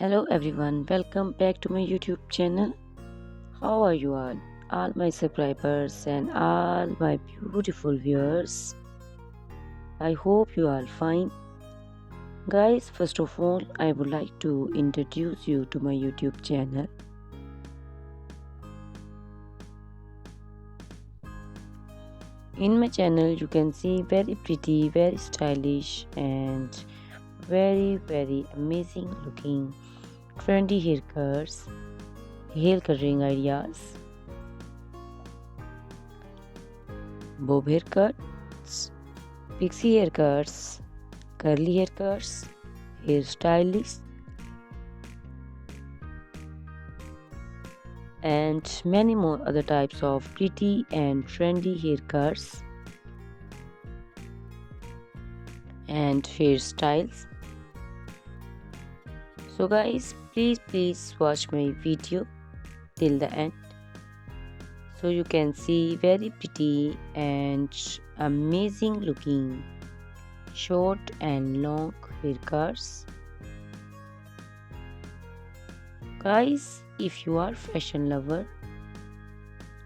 Hello everyone, welcome back to my YouTube channel. How are you all my subscribers and all my beautiful viewers? I hope you are fine. Guys, first of all, I would like to introduce you to my YouTube channel. In my channel, you can see very pretty, very stylish and very amazing looking trendy haircuts, hair coloring ideas, bob haircuts, pixie haircuts, curly haircuts, hairstyles, and many more other types of pretty and trendy haircuts and hairstyles. So guys, please watch my video till the end so you can see very pretty and amazing looking short and long haircuts. Guys, if you are fashion lover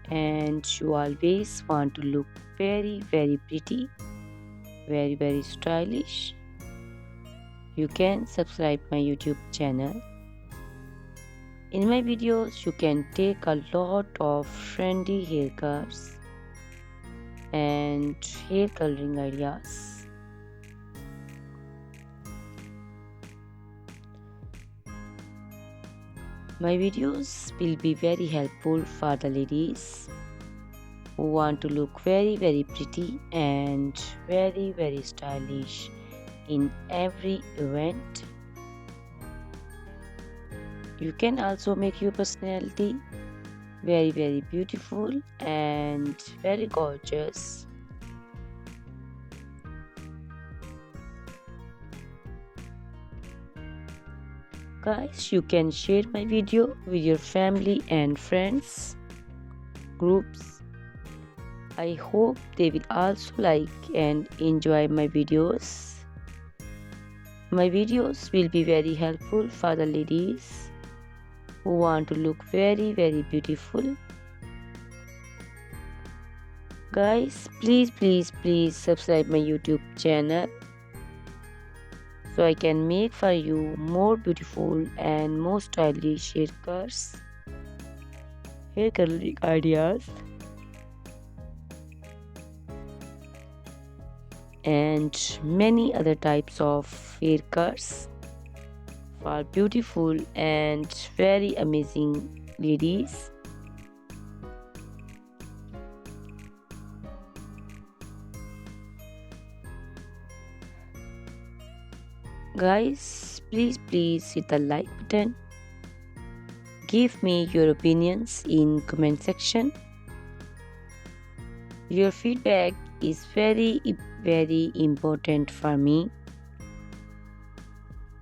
and you always want to look very pretty, very stylish, you can subscribe my YouTube channel. In my videos, you can take a lot of trendy haircuts and hair coloring ideas. My videos will be very helpful for the ladies who want to look very pretty and very stylish in every event. You can also make your personality very beautiful and very gorgeous. Guys, you can share my video with your family and friends groups. I hope they will also like and enjoy my videos. My videos will be very helpful for the ladies who want to look very beautiful. Guys, please subscribe my YouTube channel so I can make for you more beautiful and more stylish haircuts, hair coloring ideas, and many other types of haircuts for beautiful and very amazing ladies. Guys, please hit the like button. Give me your opinions in comment section. Your feedback is very important for me.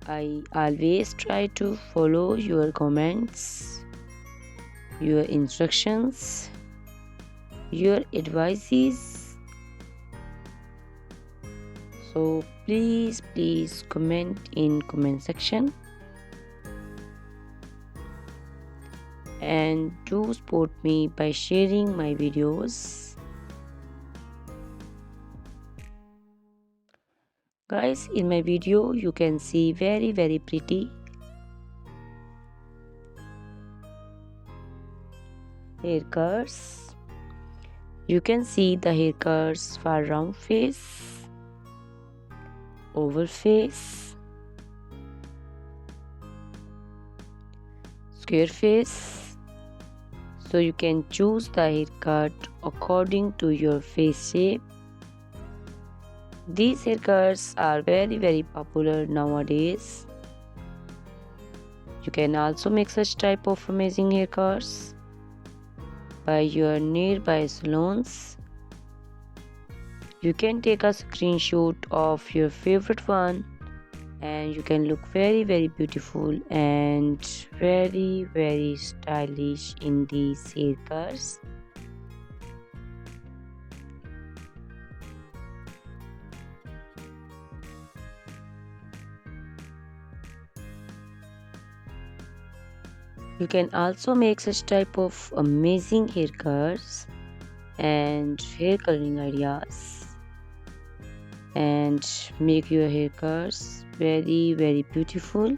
I always try to follow your comments, your instructions, your advices. So please comment in comment section and do support me by sharing my videos. Guys, in my video you can see very pretty haircuts. You can see the haircuts for round face, oval face, square face. So you can choose the haircut according to your face shape. These haircuts are very popular nowadays. You can also make such type of amazing haircuts by your nearby salons. You can take a screenshot of your favorite one and you can look very beautiful and very stylish in these haircuts. You can also make such type of amazing haircuts and hair coloring ideas and make your haircuts very beautiful.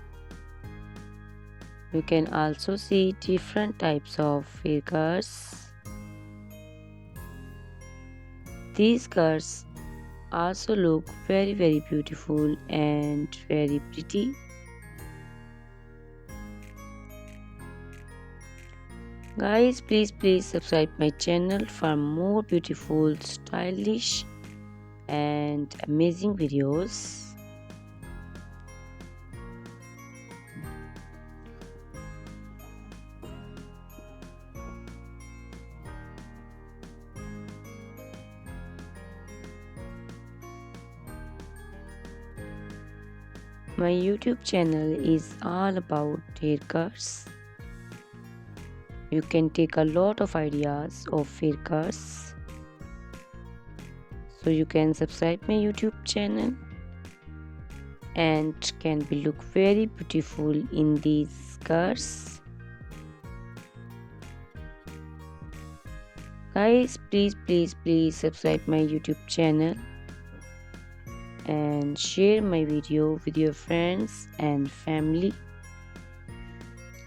You can also see different types of haircuts. These cuts also look very beautiful and very pretty. Guys, please subscribe my channel for more beautiful, stylish and amazing videos. My YouTube channel is all about haircuts. You can take a lot of ideas of haircuts. So you can subscribe my YouTube channel and can be look very beautiful in these cuts. Guys, please subscribe my YouTube channel and share my video with your friends and family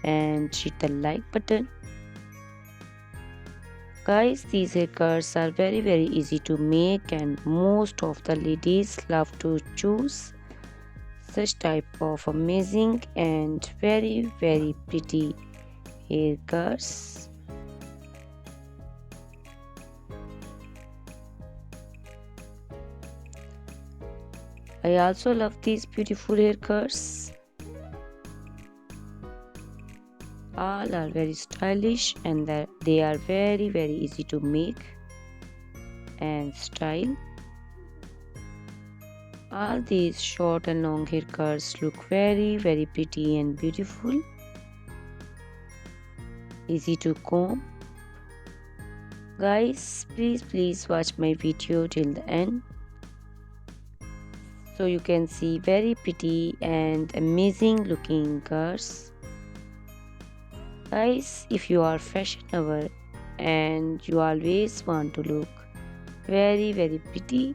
and hit the like button. Guys, these haircuts are very easy to make and most of the ladies love to choose such type of amazing and very pretty haircuts. I also love these beautiful haircuts. All are very stylish and they are very easy to make and style. All these short and long haircuts look very pretty and beautiful. Easy to comb. Guys, please watch my video till the end, so you can see very pretty and amazing looking curls. Guys, if you are fashion lover and you always want to look very pretty,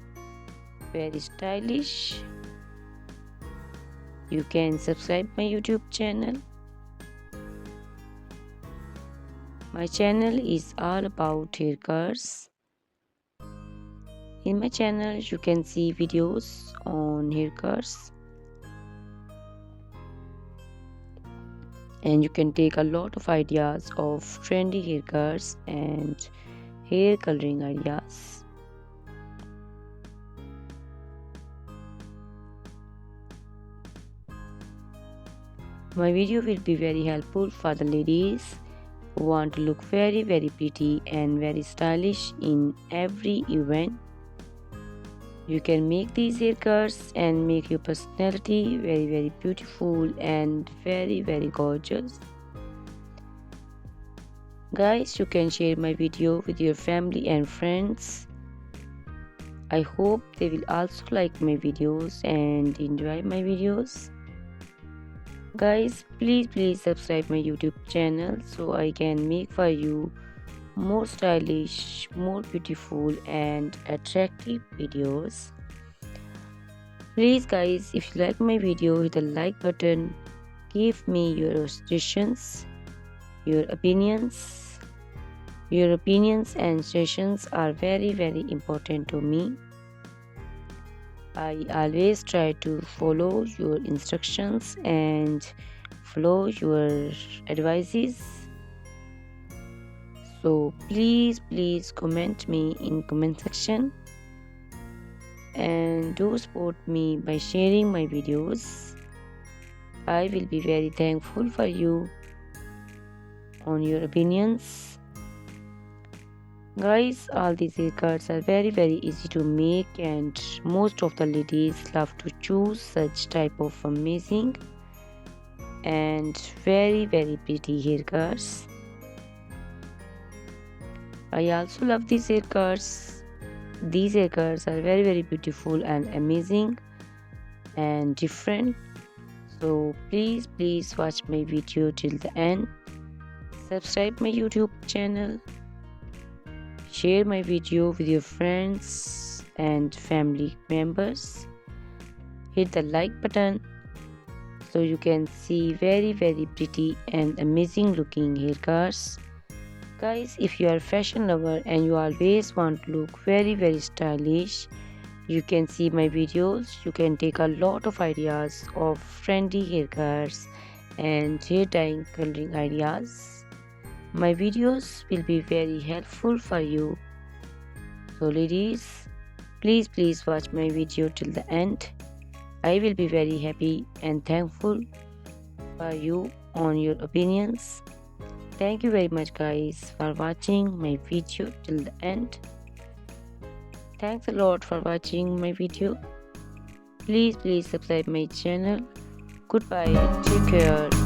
very stylish, you can subscribe my YouTube channel. My channel is all about haircuts. In my channel you can see videos on haircuts and you can take a lot of ideas of trendy haircuts and hair coloring ideas. My video will be very helpful for the ladies who want to look very pretty and very stylish in every event. You can make these haircuts and make your personality very beautiful and very gorgeous. Guys, you can share my video with your family and friends. I hope they will also like my videos and enjoy my videos. Guys, please subscribe my YouTube channel so I can make for you more stylish, more beautiful and attractive videos. Please guys, if you like my video, hit the like button. Give me your suggestions, your opinions. Your opinions and suggestions are very important to me. I always try to follow your instructions and follow your advices. So please comment me in comment section and do support me by sharing my videos. I will be very thankful for you on your opinions. Guys, all these haircuts are very easy to make and most of the ladies love to choose such type of amazing and very pretty haircuts. I also love these haircuts. These haircuts are very beautiful and amazing and different. So please watch my video till the end subscribe my YouTube channel, share my video with your friends and family members, hit the like button so you can see very pretty and amazing looking haircuts. Guys, if you are a fashion lover and you always want to look very stylish, you can see my videos. You can take a lot of ideas of trendy haircuts and hair dyeing coloring ideas. My videos will be very helpful for you. So ladies, please watch my video till the end. I will be very happy and thankful for you on your opinions. Thank you very much guys for watching my video till the end. Thanks a lot for watching my video. Please subscribe my channel. Goodbye. Take care.